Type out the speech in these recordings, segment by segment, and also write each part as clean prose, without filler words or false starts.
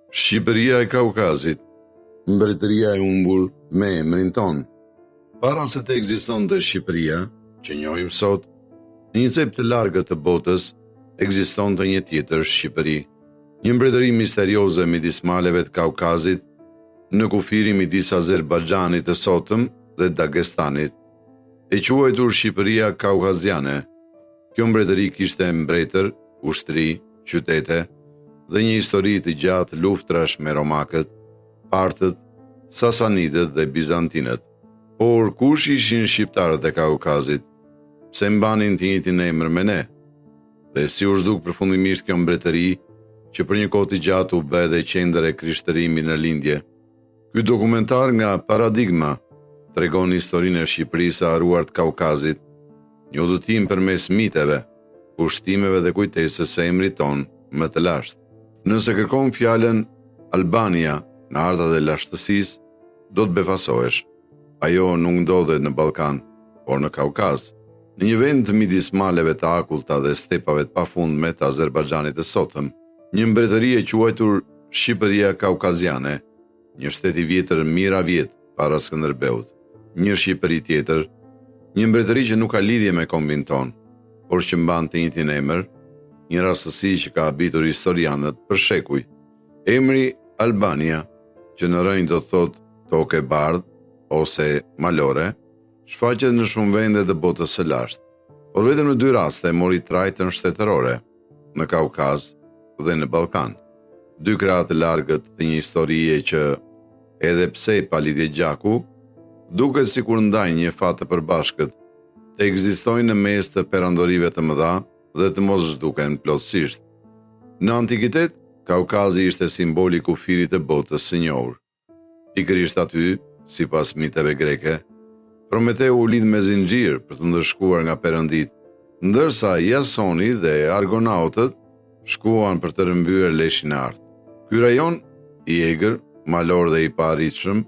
Shqipëria e Kaukazit, mbretëria e humbur me emrin ton. Para se të ekzistonte Shqipëria, që njohim sot, në një cep të largët të botës, ekzistonte një tjetër Shqipëri, një mbretëri misterioze midis maleve të Kaukazit, në kufirin midis Azerbajxhanit të sotëm dhe Dagestanit, e quajtur Shqipëria Kaukaziane. Kjo mbretëri kishte mbretër, ushtri, qytete dhe një histori të gjatë luftrash me romakët, partët, sasanidët dhe bizantinët. Por kush ishin shqiptarët e Kaukazit? Pse mbanin të njëjtin emër me ne? Dhe si u zhduk përfundimisht kjo mbretëri, që për një kohë të gjatë u bë dhe qendër e krishtërimit në lindje? Ky dokumentar nga Paradigma tregon historinë e Shqipërisë së harruar të Kaukazit, një udhëtim përmes miteve, pushtimeve dhe kujtesës së emrit ton më të lashtë. Nëse kërkon fjalën Albania në hartat e lashtësisë, do të befasohesh. Ajo nuk ndodhet në Ballkan, por në Kaukaz, në një vend midis maleve të akullta dhe stepave të pafundme të Azerbajxhanit të sotëm, një mbretëri e quajtur Shqipëria Kaukaziane, një shtet i vjetër mijëra vjet para Skënderbeut, një Shqipëri tjetër, një mbretëri që nuk ka lidhje me kombin ton, por që mban të njëjtin emër, një rastësi që ka habitur historianët për shekuj. Emri Albania, që në rënjë do thot tokë e bardhë ose malore, shfaqet në shumë vende të botës së lashtë, por vetëm në 2 raste mori trajtën shtetërore, në Kaukaz dhe në Ballkan. 2 krah të largët të një historie që, edhe pse pa lidhje gjaku, duket sikur ndajnë një fat të përbashkët, të ekzistojnë në mes të perandorive të mëdha dhe të mos zhduken plotësisht. Në antikitet, Kaukazi ishte simboli i kufirit të botës së njohur. Pikërisht aty, sipas miteve greke, Prometeu u lidh me zinxhir për të ndërshkuar nga perëndit, ndërsa Jasoni dhe argonautët shkuan për të rrëmbyer leshin e artë. Ky rajon i egër, malor dhe i paarritshëm,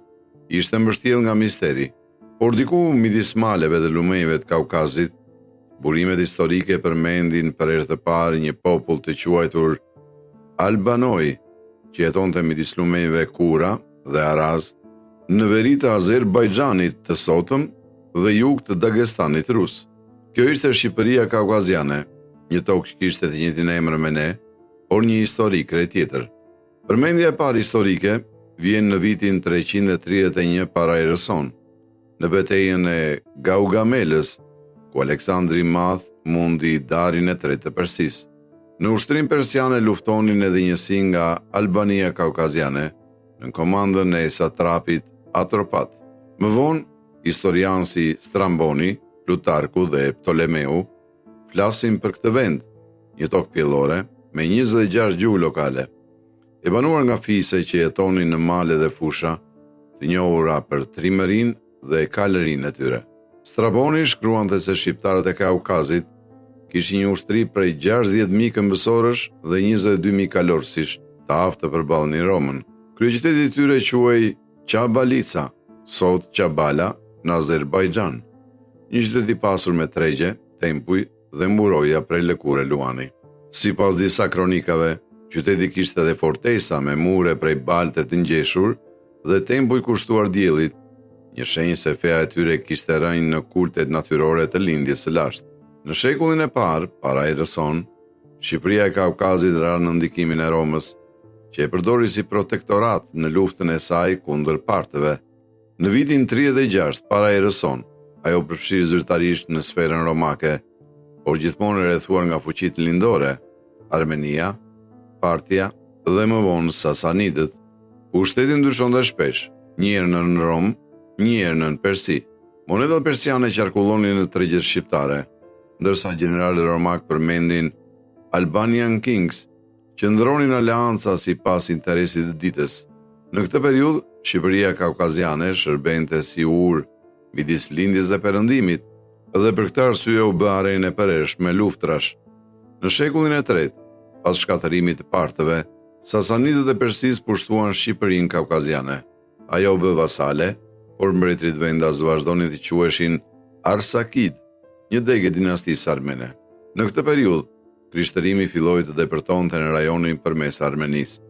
ishte mbështjell nga misteri, por diku midis maleve dhe lumejve të Kaukazit, burimet historike përmendin për herë të parë një popull të quajtur Albanoj, që jetonte midis lumejve Kura dhe Araz, në veri të Azerbajxhanit të sotëm dhe jug të Dagestanit rus. Kjo ishte Shqipëria Kaukaziane, një tokë që kishte të njëjtin emër me ne, por një histori krejt tjetër. Përmendja e parë historike vjen në vitin 331 para erës sonë, në betejën e Gaugamelës, ku Aleksandri i Madh mundi darin e tretë të Persisë. Në ushtrin persiane luftonin edhe njësi nga Albania Kaukaziane, në komandën e satrapit Atropat. Më vonë, historianë si Stramboni, Plutarku dhe Ptolemeu flasin për këtë vend, një tokë pjellore me 26 gjuhë lokale, e banuar nga fise që jetonin në male dhe fusha, të njohura për trimërinë dhe kalërinë e tyre. Straboni shkruante se shqiptarët e Kaukazit kishin një ushtri prej 60.000 këmbësorësh dhe 22.000 kalorësish, të aftë të përballnin Romën. Kryeqyteti i tyre quhej Qabalica, sot Qabala në Azerbajxhan, një qytet i pasur me tregje, tempuj dhe mburoja prej lëkure luani. Sipas disa kronikave, qyteti kishte edhe fortesa me mure prej balte të ngjeshur dhe tempuj kushtuar diellit, një shenjë se feja e tyre kishte rënë në kultet natyrore të lindjes së lashtë. Në shekullin e parë, para erës sonë, Shqipëria e Kaukazit ra në ndikimin e Romës, që e përdori si protektorat në luftën e saj kundër partëve. Në vitin 36 para erës sonë, ajo përfshi zyrtarisht në sferën romake, por gjithmonë e rrethuar nga fuqitë lindore, Armenia, Partia dhe më vonë Sasanidët. Pushteti ndryshonte shpesh, një herë në Rom, një herë në Persi. Monedat persiane qarkullonin në tregjet shqiptare, ndërsa gjeneralët romak përmendin Albanian Kings, që ndronin aleanca sipas interesit të ditës. Në këtë periudhë, Shqipëria Kaukaziane shërbente si urë midis lindjes dhe perëndimit, dhe për këtë arsye u bë arenë e përhershme luftrash. Në shekullin e tretë, pas shkatërimit të partëve, Sasanidët e Persisë pushtuan Shqipërinë Kaukaziane. Ajo u bë vasale, por mbretërit vendas vazhdonin të quheshin Arsakid, një degë dinastisë armene. Në këtë periudhë, krishtërimi filloi të depërtonte në rajonin përmes Armenisë.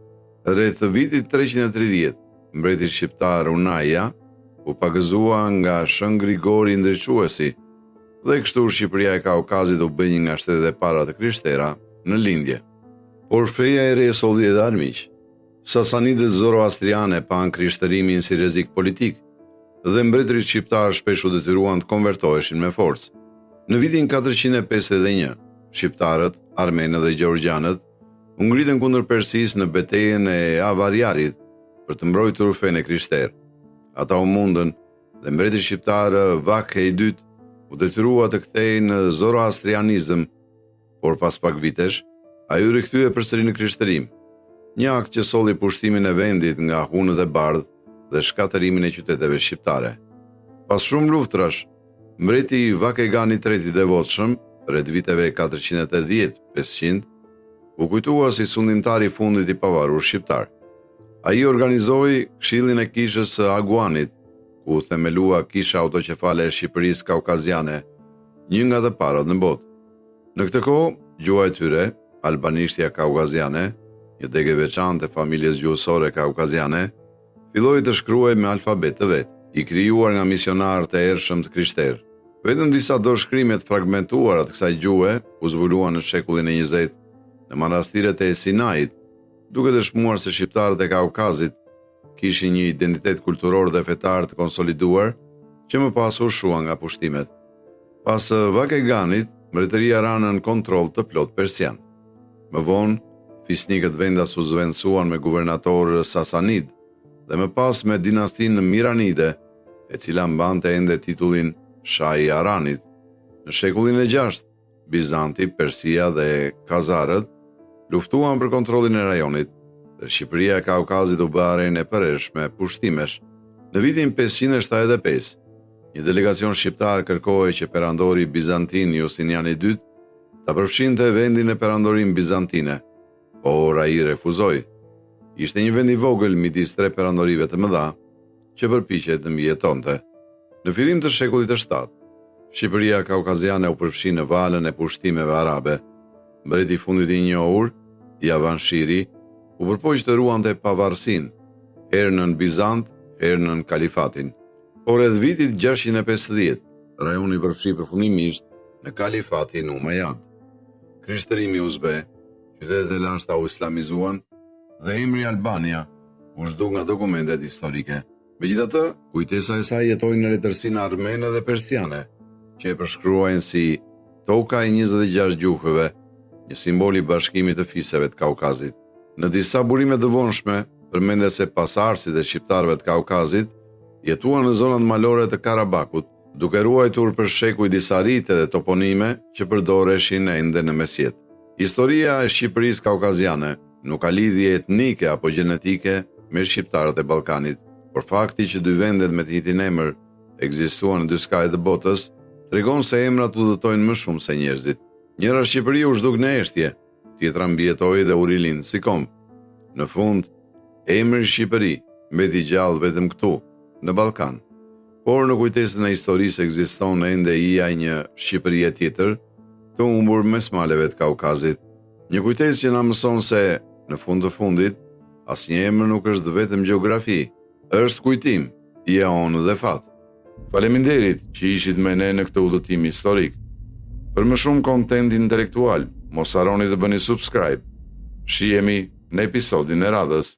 Rreth vitit 330, mbreti shqiptar Unaja u pagëzua nga Shën Grigori Ndriçuesi dhe kështu Shqipëria e Kaukazit u bë një nga shtetet e para të krishtera në lindje. Por feja e re solli edhe armiq. Sasanidët zoroastriane pan krishtërimin si rrezik politik dhe mbretërit shqiptar shpesh u detyruan të konvertoheshin me forcë. Në vitin 451, shqiptarët, armenët dhe gjeorgjanët u ngritën kundër Persisë në betejën e Avariarit për të mbrojtur fenë krishterë. Ata u mundën dhe mbreti shqiptar Vake i dytë u detyrua të kthehej në zoroastrianizëm, por pas pak vitesh ai u rikthye përsëri në krishtërim, një akt që solli pushtimin e vendit nga hunët e bardhë dhe shkatërimin e qyteteve shqiptare. Pas shumë luftrash, mbreti Vakegani III i devotshëm, rreth viteve 480-500, u kujtua si sundimtari i fundit i pavarur shqiptar. Ai organizoi Këshillin e Kishës së Aguanit, ku themelua Kisha Autoqefale e Shqipërisë Kaukaziane, një nga të parat në botë. Në këtë kohë, gjuha e tyre, albanishtja kaukaziane, një degë e veçantë e familjes gjuhësore kaukaziane, filloi të shkruaj me alfabet të vet, i krijuar nga misionarët e ershëm të krishterë. Vetëm disa dorëshkrime të fragmentuara të kësaj gjuhe u zbuluan në shekullin e 20 në manastiret e Sinait, duke dëshmuar se shqiptarët e Kaukazit kishin një identitet kulturor dhe fetar të konsoliduar që më pas u shua nga pushtimet. Pas Vakeganit, mbretëria ra në kontroll të plot persian. Më vonë, fisnikët vendas u zvendësuan me guvernator Sasanid dhe më pas me dinastinë Miranide, e cila mbante ende titullin Shahi i Aranit. Në shekullin e 6, Bizanti, Persia dhe Kazarët luftuan për kontrollin e rajonit dhe Shqipëria e Kaukazit u bë arenë e përhershme pushtimesh. Në vitin 575, një delegacion shqiptar kërkoi që perandori bizantin Justiniani II ta përfshinte vendin e perandorim bizantine, por ai refuzoi. Ishte një vend i vogël midis tre perandorive të mëdha që përpiqej të mbijetonte. Në fillim të shekullit të 7, Shqipëria kaukaziane u përfshi në valën e pushtimeve arabe. Mbreti i fundit i njohur, Javanshiri, u përpoq të ruante pavarësinë, herë nën Bizant, herë nën Kalifatin. Por edhe vitit 650, rajoni përfshi përfundimisht në Kalifatin Umayyad. Krishtërimi u zbe, qytetet e lashta u islamizuan dhe emri Albania u zhdu nga dokumentet historike. Megjithatë, kujtesa e saj jetoi në letërsinë armene dhe persiane, që e përshkruajnë si toka e 26 gjuhëve, një simbol i bashkimit të fiseve të Kaukazit. Në disa burime të vonshme, përmendet se pasardhësit e shqiptarëve të Kaukazit jetuan në zonat malore të Karabakut, duke ruajtur për shekuj disa rite dhe toponime që përdoreshin ende në mesjet. Historia e Shqipërisë kaukaziane nuk ka lidhje etnike apo gjenetike me shqiptarët e Ballkanit, por fakti që dy vendet me të njëjtin emër ekzistuan në dy skaje të botës tregon se emrat udhëtojnë më shumë se njerëzit. Njëra Shqipëri u zhduk në eshtje, tjetra mbijetoi dhe u rilindë si kom. Në fund, emri Shqipëri mbeti gjallë vetëm këtu, në Ballkan. Por në kujtesën e historisë ekziston ende një Shqipëri tjetër, të humbur mes maleve të Kaukazit. Një kujtesë që na mëson se, në fund të fundit, asnjë emër nuk është vetëm gjeografi, është kujtim, jeon dhe fat. Faleminderit që ishit me ne në këtë udhëtim historik. Për më shumë kontent intelektual, mos harroni të bëni subscribe. Shihemi në episodin e radhës.